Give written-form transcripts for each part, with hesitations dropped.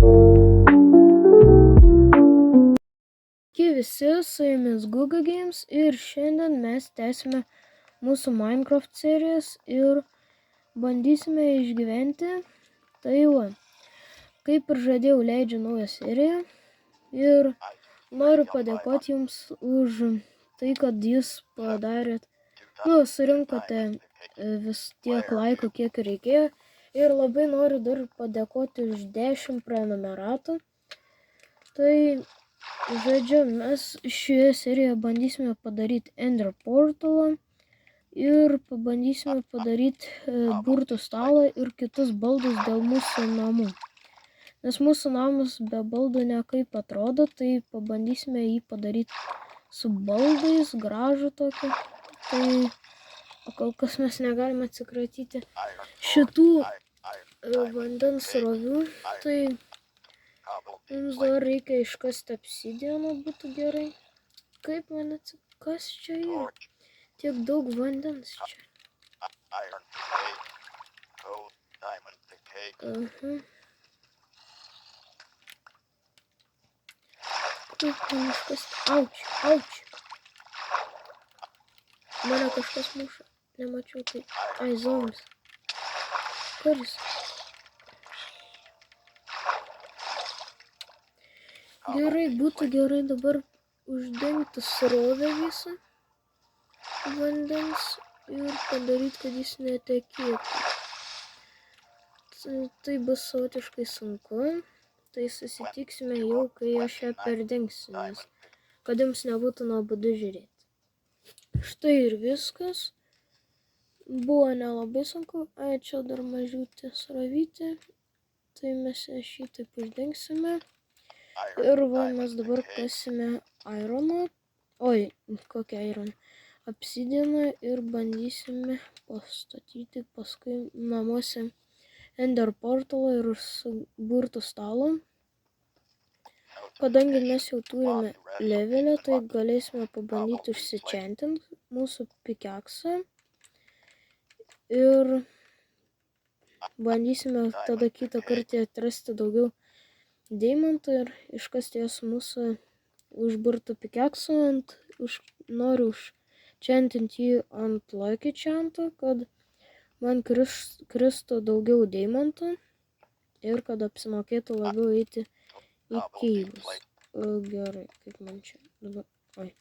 Sveiki visi, su jumis Google Games ir šiandien mes tęsime mūsų Minecraft serijas ir bandysime išgyventi. Tai va, kaip ir žadėjau, leidžiu naują seriją ir noriu padėkoti jums už tai, kad jūs padarėt, surinkote vis tiek laikų, kiek reikėjo, ir labai noriu dar padėkoti už 10 prenumeratų. Tai žodžiu, mes šioje serijoje bandysime padaryti Ender portalą ir pabandysime padaryti burtų stalą ir kitus baldus dėl mūsų namų. Nes mūsų namas be baldų nekaip atrodo, tai pabandysime jį padaryti su baldais, gražų tokį. Tai kol kas mes negalime atsikratyti šitų vandens srovių, tai mums dar reikia iškasti obsidianą, būtų gerai. Kaip man kas čia yra? Tiek daug vandens čia. Kaip man iškasti? Auč. Mane kažkas muša. Nemačiau tai. Ai, zombis. Kur jis? Gerai, būtų gerai dabar uždengti srovę visą vandens ir padaryti, kad jis netekėtų. Tai bus savotiškai sunku, tai susitiksime jau, kai aš ją perdengsiu, nes kad jums nebūtų nuobodu žiūrėti. Štai ir viskas. Buvo nelabai sunku. Ai, čia dar mažiutė srovytė, tai mes šitaip uždengsime. Ir va, mes dabar kasime ironą, kokią ironą, obsidianą ir bandysime pastatyti paskui namuose Ender portalą ir burtų stalą. Kadangi mes jau turime levelę, tai galėsime pabandyti užsičentinti mūsų pikeksą ir bandysime tada kitą kartą atrasti daugiau deimantų ir iškasti jas mūsų užburtų pikeksų. Noriu užčentinti jį ant lucky čento, kad man kristų daugiau deimantų ir kad apsimokėtų labiau eiti į keivus. Gerai, kaip man čia dabar.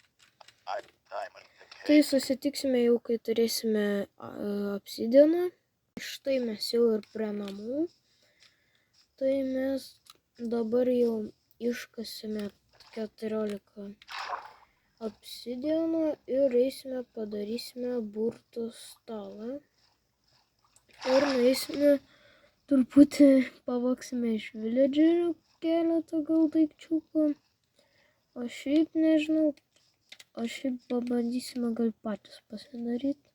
Tai susitiksime jau, kai turėsime obsidianą. Štai mes jau ir prie namų. Tai mes dabar jau iškasime 14 obsidianų ir eisime, padarysime burtų stalą. Ir nueisime truputį, pavoksime iš villagerių keletą gal daikčiukų. O šiaip nežinau, pabandysime gal patys pasidaryti.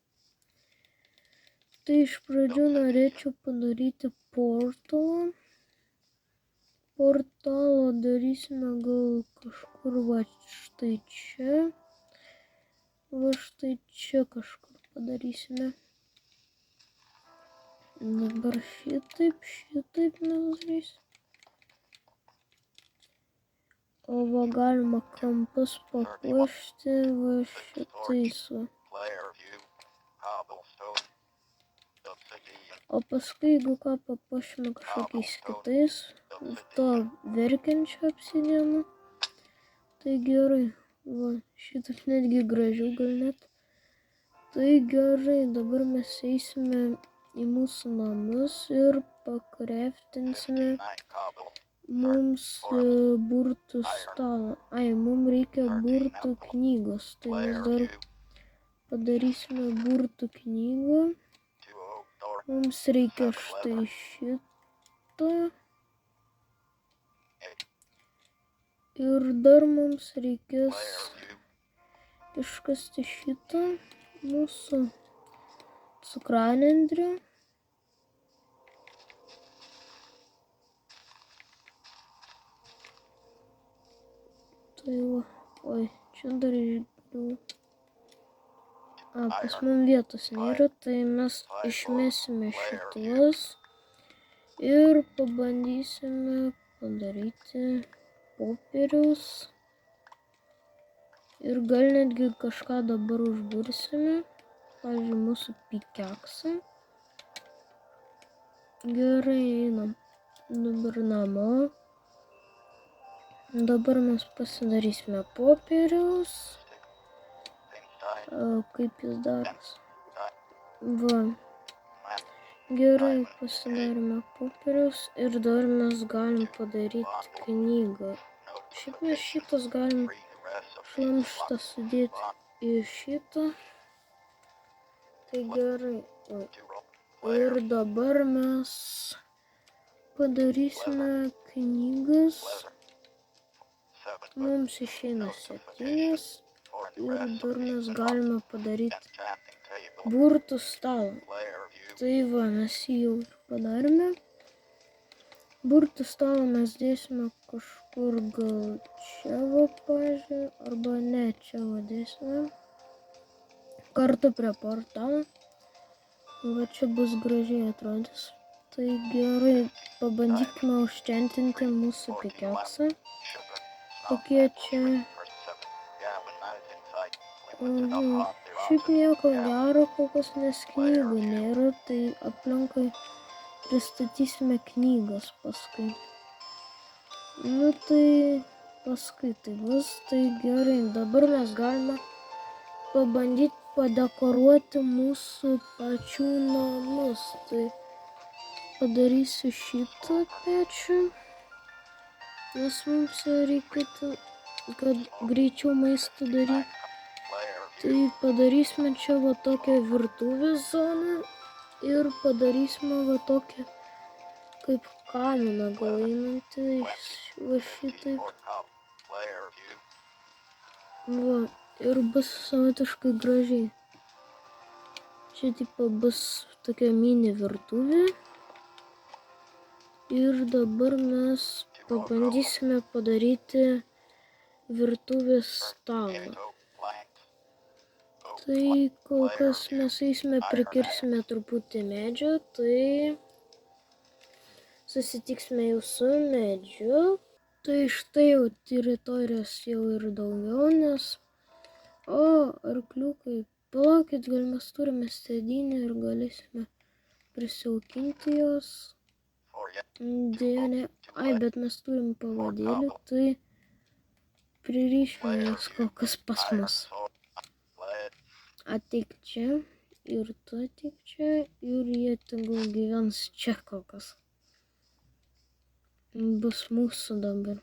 Tai iš pradžių norėčiau padaryti portalą. Portalą darysime gal kažkur va štai čia. Va štai čia kažkur padarysime. Dabar šitaip mes darysim. O va galima kampus papuošti va šitais va. O paskui, jeigu ką, papuošime kažkokiais kitais, to verkiančio obsidianu. Tai gerai, va, šitaip netgi gražiau gal net. Tai gerai, dabar mes eisime į mūsų namus ir pakraftinsime mums burtų stalą. Ai, mums reikia burtų knygos, tai mes dar padarysime burtų knygą. Mums reikia štai šito. Ir dar mums reikės iškasti šitą mūsų cukranendrį. Tai va, čia dar išgriau. Pas mums vietos nėra, tai mes išmesime šitos ir pabandysime padaryti popieriaus. Ir gal netgi kažką dabar užbursime. Pavyzdžiui, mūsų pikeksą. Gerai, einam dabar namo. Dabar mes pasidarysime popieriaus. Kaip jis daros? Va. Gerai, pasidarėme popieriaus ir dar mes galim padaryti knygą. Šiaip mes šitas galim šlamštą sudėti į šitą. Tai gerai. Ir dabar mes padarysime knygas. Mums išeina 7. Ir dar mes galime padaryti burtų stalą. Tai va, mes jį jau ir padarėme. Burtų stalą mes dėsime kažkur gal čia va, pavyzdžiui, arba ne, čia va dėsime. Kartu prie portalo. Va, čia bus gražiai atrodys. Tai gerai, pabandykime užtentinti mūsų pikeksą. Kokie čia... Šiaip nieko gero, kokios nes knygų nėra, tai aplinkui pristatysime knygas paskui. Nu tai paskui tai bus, tai gerai. Dabar mes galime pabandyti padekoruoti mūsų pačių namus. Tai padarysiu šitą pečių, nes mums reikėtų, kad greičiau maistą daryti. Tai padarysime čia va tokią virtuvės zoną ir padarysime va tokią kaip kaminą gal einantį va šitaip. Va, ir bus savotiškai gražiai. Čia tipo bus tokia mini virtuvė. Ir dabar mes pabandysime padaryti virtuvės stalą. Tai kol kas mes eisime, prikirsime truputį medžio, tai susitiksime jau su medžiu. Tai štai jau teritorijos jau ir daugiau, nes... O, arkliukai, palaukit, gal mes turime sėdynę ir galėsime prisijaukinti jos. Deja, ne. Ai, bet mes turim pavadėlį, tai pririšime jas kol kas pas mus. Ateik čia ir tu ateik čia ir jie tegul gyvens čia kol kas. Bus mūsų dabar.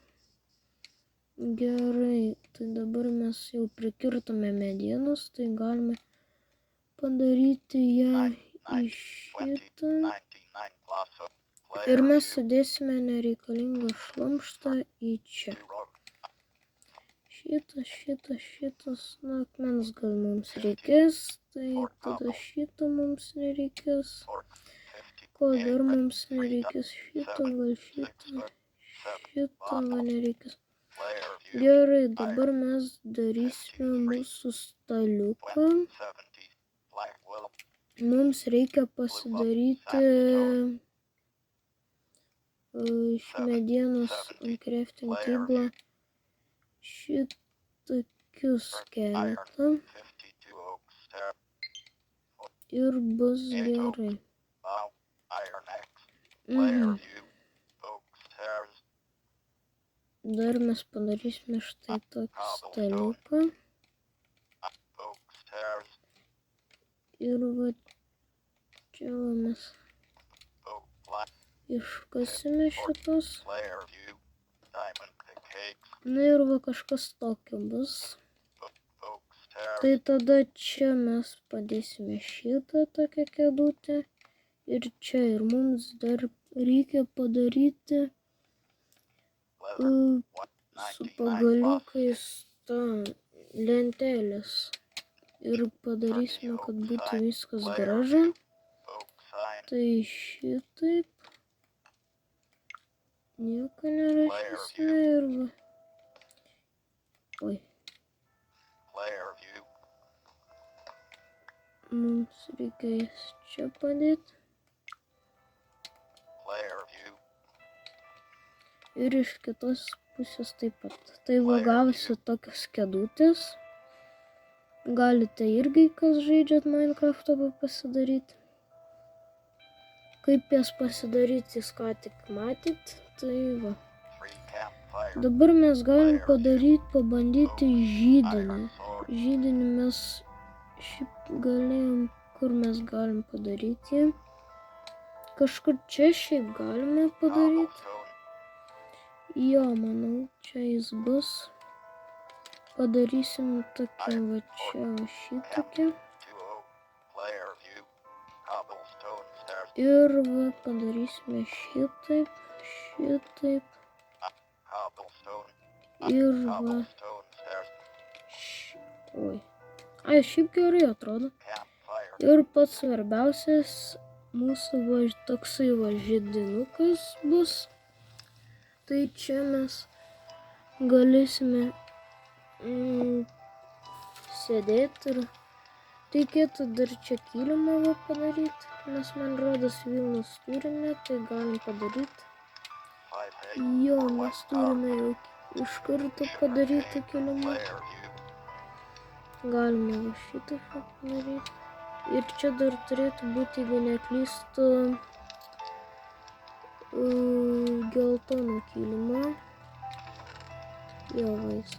Gerai, tai dabar mes jau prikirtome medienos, tai galime padaryti ją į šitą. Ir mes sudėsime nereikalingą šlamštą į čia. Šitas, na, akmens gal mums reikės, tai tada šito mums nereikės. Ko dar mums nereikės, šito, gal šito gal nereikės. Gerai, dabar mes darysime mūsų staliuką. Mums reikia pasidaryti iš medienos ant crafting table šitokius keletą ir bus gerai. Dar mes padarysime štai tokį staliuką. Ir va čia mes iškasime šitos. Na ir va kažkas tokio bus. Tai tada čia mes padėsime šitą tokią kėdutę. Ir čia ir mums dar reikia padaryti su pagaliukais lentelės. Ir padarysime, kad būtų viskas gražu. Tai šitaip. Nieko nerašysime ir va. Oi. Mums reikia jas čia padėti. ir iš kitos pusės taip pat. Tai va gavosi tokios kėdutės. Galite irgi, kas žaidžiat Minecraftą, pasidaryti. Kaip jas pasidaryti, jūs ką tik matėt. Tai va. Dabar mes galim pabandyti židinį. Židinį mes šiaip galėjom, kur mes galim padaryti. Kažkur čia šiaip galime padaryti. Jo, manau, čia jis bus. Padarysim tokį va čia, va šitokį. Ir va padarysime šitaip, šitaip. Ir va. Oi. Ai, šiaip gerai atrodo. Ir pats svarbiausias mūsų va toksai va židinukas bus. Tai čia mes galėsime sėdėti ir reikėtų dar čia kilimą va padaryti. Nes man rodos Vilnius turime, tai galim padaryti. Jo, mes turime jau iš karto padaryti kilimą. Galima va šitą padaryti. Ir čia dar turėtų būti, jeigu neklystu, geltono kilimo. Jo, vais.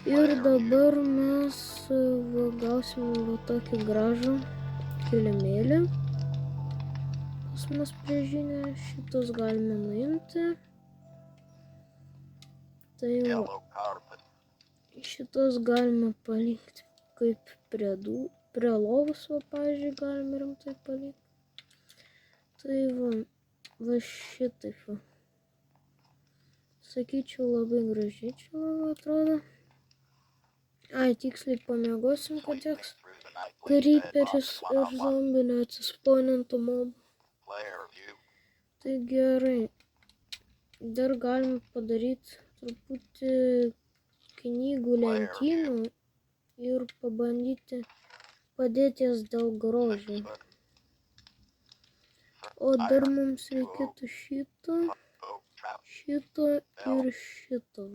Ir dabar mes va gausime va tokį gražų kilimėlį. Pas mus prie žinę šitos galime nuimti. Tai va. Šitos galime palikti kaip prie lovos, va, pavyzdžiui, galime rimtai palikti. Tai va šitaip va. Sakyčiau, labai gražiai čia atrodo. Ai, tiksliai pamiegosim, kad joks creeperis ir zombi neatsisponintų mobų. Tai gerai. Dar galime padaryti truputį knygų lentynų ir pabandyti padėti jas dėl grožio. O dar mums reikėtų šito ir šito.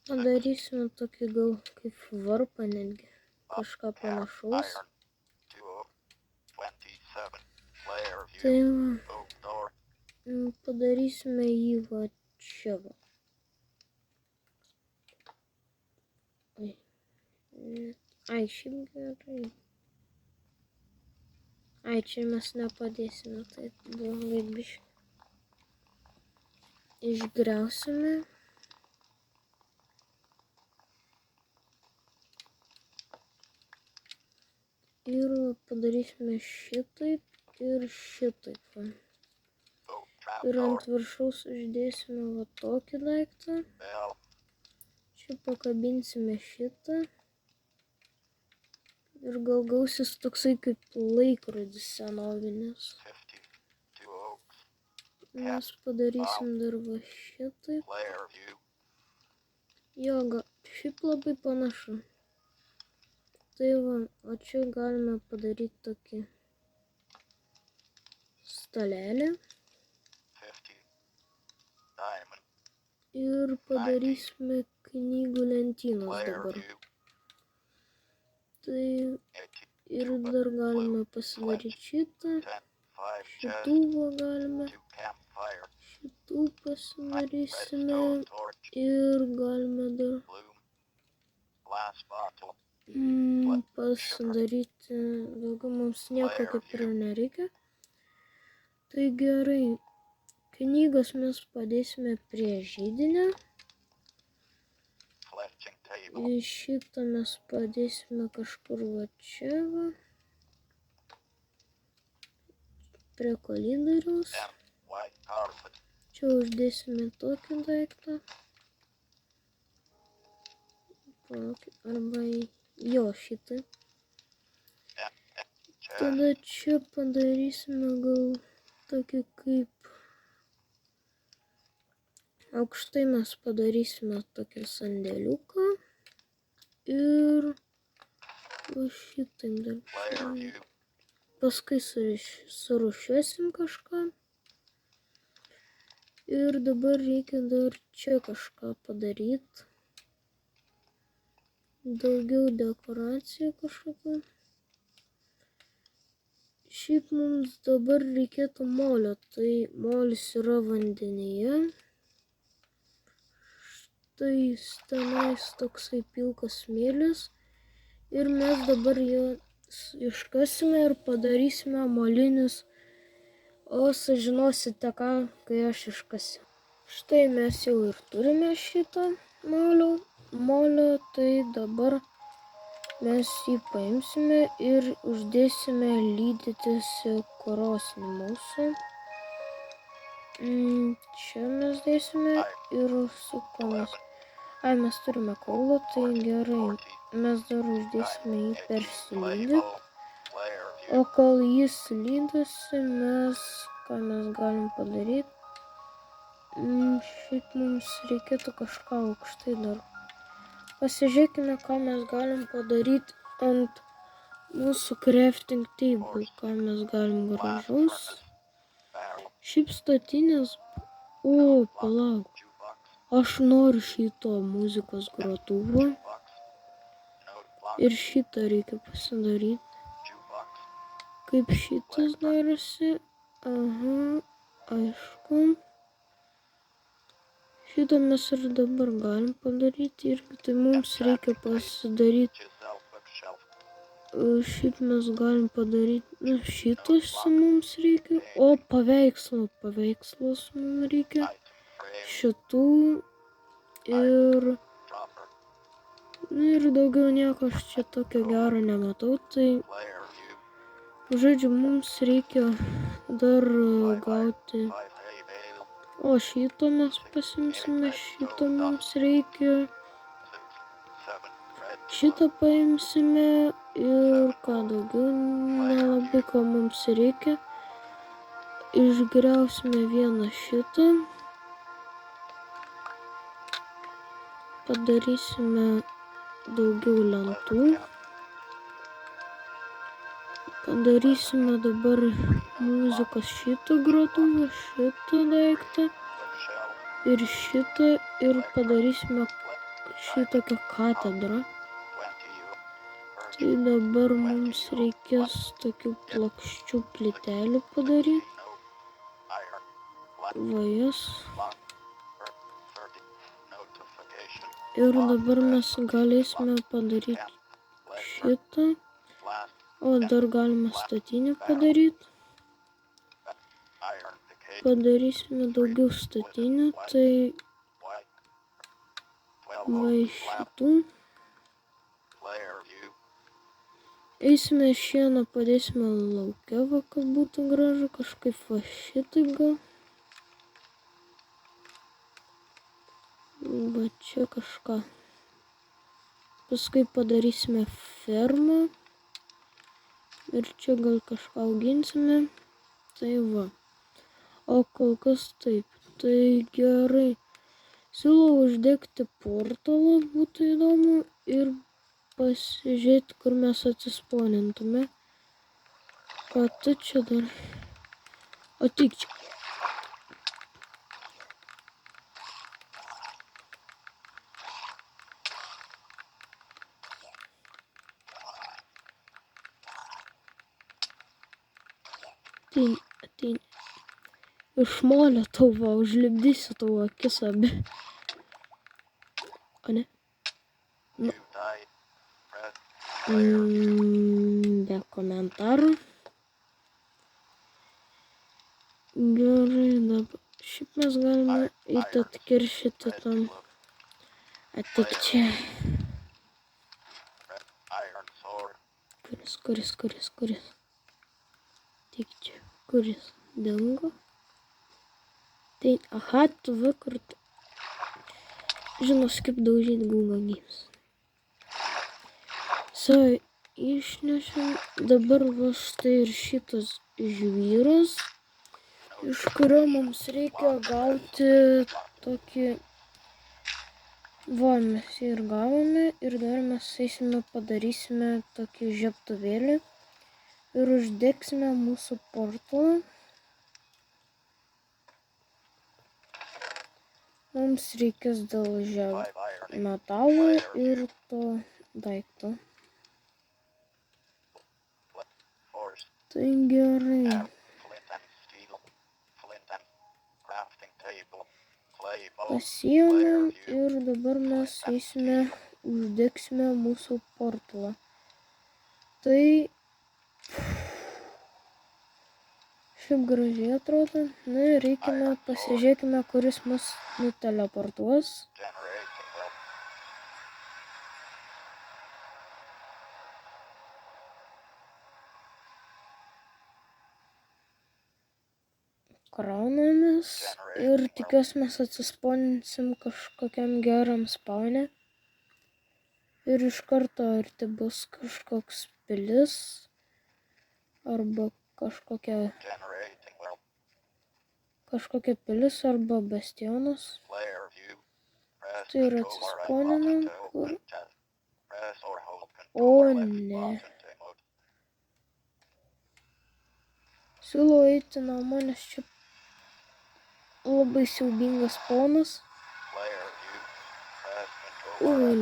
Padarysime tokį gal kaip varpą netgi, kažką panašaus. Tai padarysime jį va čia va. Ai, šiaip gerai. Ai, čia mes nepadėsime, tai blogai biškai. Išgriausime. Ir padarysime šitaip ir šitaip. Ir ant viršaus uždėsime va tokį daiktą. Čia pakabinsime šitą. Ir gal gausis toksai kaip laikrodis senovinis. Mes padarysim dar va šitaip. Jo, šiaip labai panašu. Tai va, o čia galime padaryti tokį stalelį. Ir padarysime knygų lentynos dabar. Tai ir dar galime pasidaryti šitą. Šitų va galime. Šitų pasidarysime. Ir galime dar pasidaryti. Daugiau mums nieko kaip ir nereikia. Tai gerai. Knygas mes padėsime prie židinio. Šitą mes padėsime kažkur va čia va. Prie kolidoriaus. Čia uždėsime tokį daiktą. Arba jo šitą. Tada čia padarysime gal tokį kaip aukštai mes padarysime tokį sandėliuką. Ir va šitaip dar. paskui surūšiuosim kažką. Ir dabar reikia dar čia kažką padaryti. Daugiau dekoracijų kažkokių. Šiaip mums dabar reikėtų molio, tai molis yra vandenyje. Štai tenais toksai pilkas smėlis. Ir mes dabar jo iškasime ir padarysime molinius, o sužinosite ką, kai aš iškasiu. Štai mes jau ir turime šitą molio, tai dabar mes jį paimsime ir uždėsime lydytis krosnį mūsų. Čia mes dėsime ir sukomės. Mes turime kaulą, tai gerai. Mes dar uždėsime jį persilydyti. O kol jis lydosi, ką mes galim padaryti? Šiaip mums reikėtų kažką aukštai dar. Pasižiūrėkime, ką mes galim padaryti ant mūsų crafting table, ką mes galim gražaus. Šiaip statinės, palauk, aš noriu šito muzikos grotuvo ir šitą reikia pasidaryti. Kaip šitas darosi, aišku. Šitą mes ir dabar galim padaryti irgi, tai mums reikia pasidaryti. Šitą mes galim padaryti, šitas mums reikia, o paveikslas mums reikia. Šitų ir daugiau nieko aš čia tokio gero nematau, tai žodžiu, mums reikia dar gauti. O šito mes pasimsime, šito mums reikia. Šitą paimsime ir ką daugiau nelabai ko mums reikia. Išgriausime vieną šitą. Padarysime daugiau lentų. Padarysime dabar muzikos šitą grotuvą, šitą daiktą ir šitą ir padarysime šitokią katedrą. Tai dabar mums reikės tokių plokščių plytelių padaryti. Vajas. Ir dabar mes galėsime padaryti šitą. O dar galima statinę padaryti. Padarysime daugiau statinių, tai va iš šitų. Eisime šieną, padėsime lauke, va, kad būtų gražu, kažkaip va šitai gal. Va čia kažką. Paskui padarysime fermą. Ir čia gal kažką auginsime. Tai va. O kol kas taip. Tai gerai. Siūlau uždegti portalą, būtų įdomu. Ir pasižiūrėti, kur mes atsisponintume. Ką tu čia dar? Ateik čia. Ateini. Iš molio tau va, užlipdysiu tavo akis abi. O ne? Nu. Be komentarų. Gerai, dabar. Šiaip mes galime eiti atkiršyti tam. Atik čia. Kuris? Tik čia. Kuris dingo? Tai, tu vakar. Žinos, kaip daužyti Google Games. Išnešim. Dabar va štai ir šitas žvyras, iš kurio mums reikia gauti tokį. Va, mes jį ir gavome ir dar mes eisime, padarysime tokį žiebtuvėlį. ir uždegsime mūsų portalą. Mums reikės dėl metalo ir to daikto. Tai gerai. Pasiėmėm ir dabar mes eisime, uždegsime mūsų portalą. Tai šiaip gražiai atrodo. Na ir reikime, pasižiūrėkime, kuris mus nuteleportuos. Kraunamės ir tikiuosi mes atsisponinsim kažkokiam geram spaune. Ir iš karto ar tai bus kažkoks pilis arba kažkokia pilis arba bastionas. Tai ir atsisponinam kur. O ne. Siūlau eiti namo, nes čia labai siaubingas spawnas.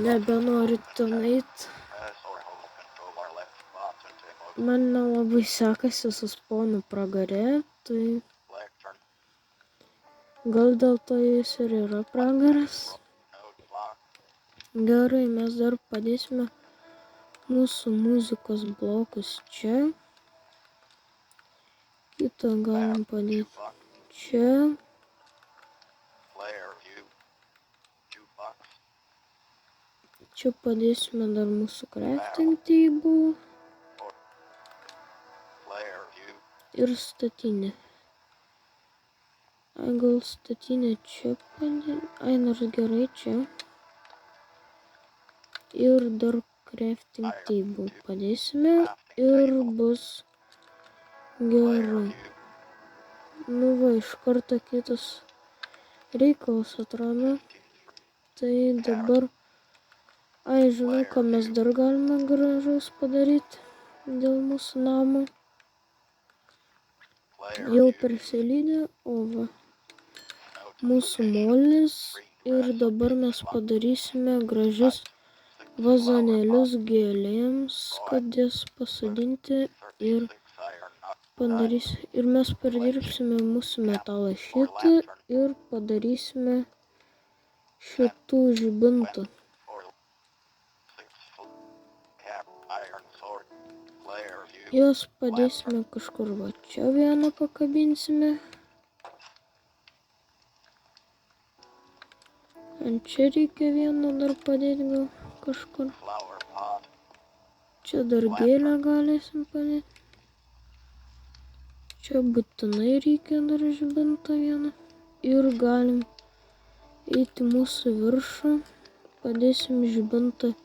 Nebenoriu ten eit. Man nelabai sekasi su spawnu pragare, tai gal dėl to jis ir yra pragaras. Gerai, mes dar padėsime mūsų muzikos blokus čia. Kitą galim padėti čia. Čia padėsime dar mūsų crafting table. Ir statinę. Gal statinę čia padėti. Nors gerai čia. Ir dar crafting table padėsime. Ir bus gerai. Nu va, iš karto kitas reikalas atrado. Tai dabar... žinau, ką mes dar galime gražaus padaryti dėl mūsų namo. Jau persilydė, o va, mūsų molis. Ir dabar mes padarysime gražius vazonėlius gėlėms, kad jas pasodinti ir padarysime. Ir mes perdirbsime mūsų metalą šitą ir padarysime šitų žibintų. Jos padėsime kažkur va čia vieną pakabinsime. Ant čia reikia vieną dar padėti gal kažkur. Čia dar gėlę galėsim padėti. Čia būtinai reikia dar žibintą vieną. Ir galim eiti mūsų viršų. Padėsim žibintą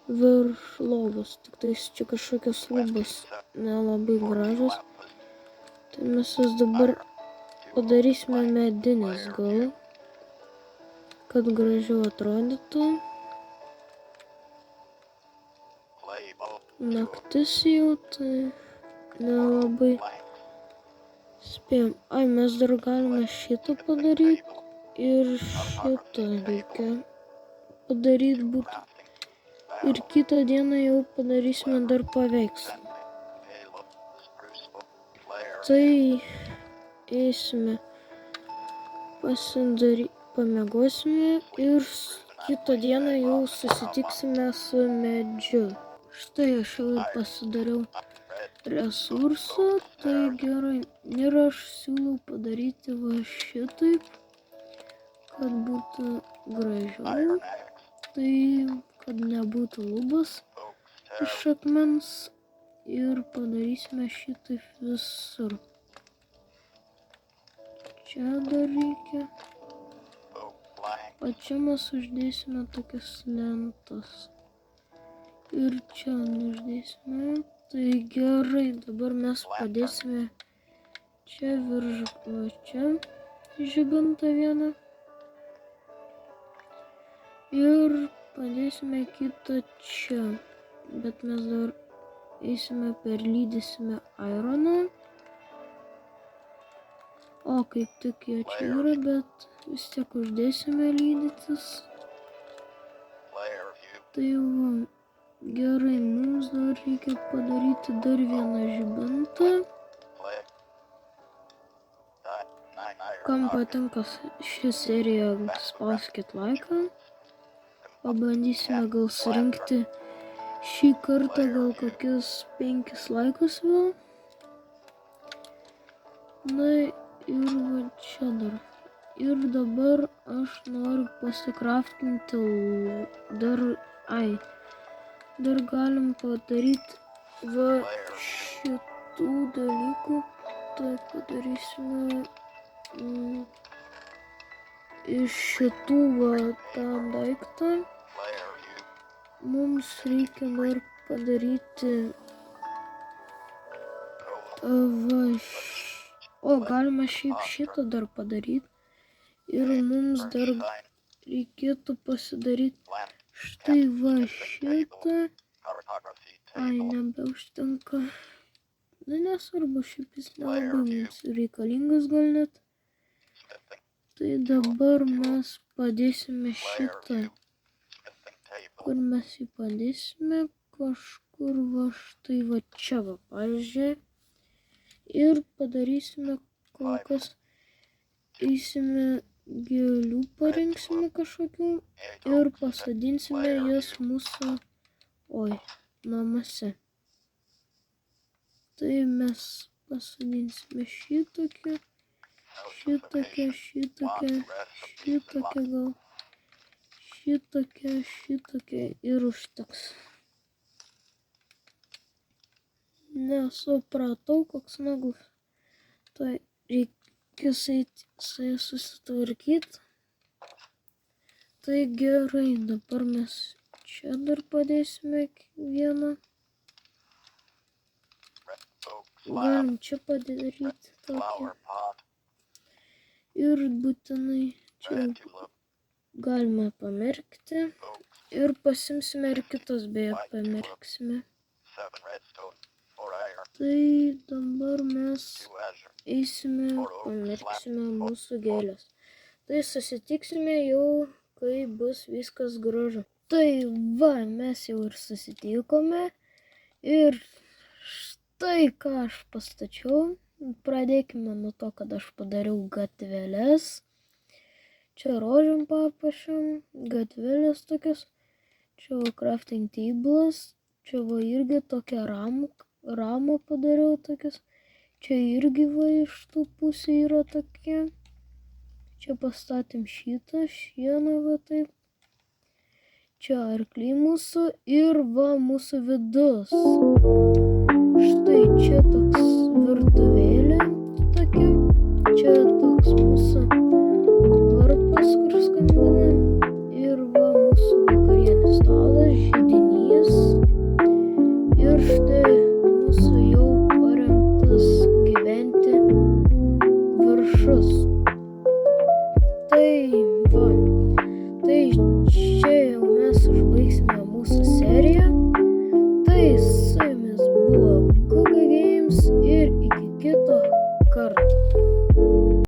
virš lovos. Tik tais čia kažkokios lubos nelabai gražios. Tai mes jas dabar padarysime medinės gal. Kad gražiau atrodytų. Naktis jau, tai nelabai spėjom. Mes dar galime šitą padaryti. Ir šitą reikia padaryti būtų. Ir kitą dieną jau padarysime dar paveikslą. Tai eisime, pamiegosime ir kitą dieną jau susitiksime su medžiu. Štai aš jau pasidariau resursą, tai gerai. Ir aš siūlau padaryti va šitaip, kad būtų gražiau. Tai kad nebūtų lubos iš akmens ir padarysime šitaip visur. Čia dar reikia. O čia mes uždėsime tokias lentas. Ir čia uždėsime. Tai gerai, dabar mes padėsime čia virš, va čia žibintą vieną. Ir padėsime kitą čia. Bet mes dar eisime perlydysime ironą. O, kaip tik jie čia yra, bet vis tiek uždėsime lydytis. Tai va, gerai, mums dar reikia padaryti dar vieną žibintą. Kam patinka ši serija, spauskit laiką. Pabandysime gal surinkti šį kartą gal kokius 5 laikus vėl. Na ir va čia dar. Ir dabar aš noriu pasikraftinti dar galim padaryti va šitų dalykų. Tai padarysime iš šitų va tą daiktą. Mums reikia dar padaryti galima šiaip šitą dar padaryti. Ir mums dar reikėtų pasidaryti štai va šitą. Nebeužtenka. Na, nesvarbu, šiaip jis nelabai mums reikalingas gal net. Tai dabar mes padėsime šitą. Kur mes jį padėsime? Kažkur va štai va čia va, pavyzdžiui. Ir padarysime kol kas, eisime gėlių parinksime kažkokių ir pasodinsime jas mūsų, namuose. Tai mes pasodinsime šitokią gal, šitokią ir užteks. Nesupratau, koks smagus. Tai reikės susitvarkyti. Tai gerai, dabar mes čia dar padėsime vieną. Galim čia padaryti tokį. Ir būtinai čia galime pamerkti. Ir pasimsime ir kitas beje pamerksime. Tai dabar mes eisime, pamerksime mūsų gėlės. Tai susitiksime jau, kai bus viskas gražu. Tai va, mes jau ir susitikome. Ir štai ką aš pastačiau. Pradėkime nuo to, kad aš padariau gatveles. Čia rožėm papuošiam, gatvelės tokios. Čia va crafting tablas. Čia va irgi tokia ramą padariau tokias. Čia irgi va iš tų pusė yra tokie. Čia pastatėm šitą šieną va taip. Čia arkliai mūsų ir va mūsų vidus.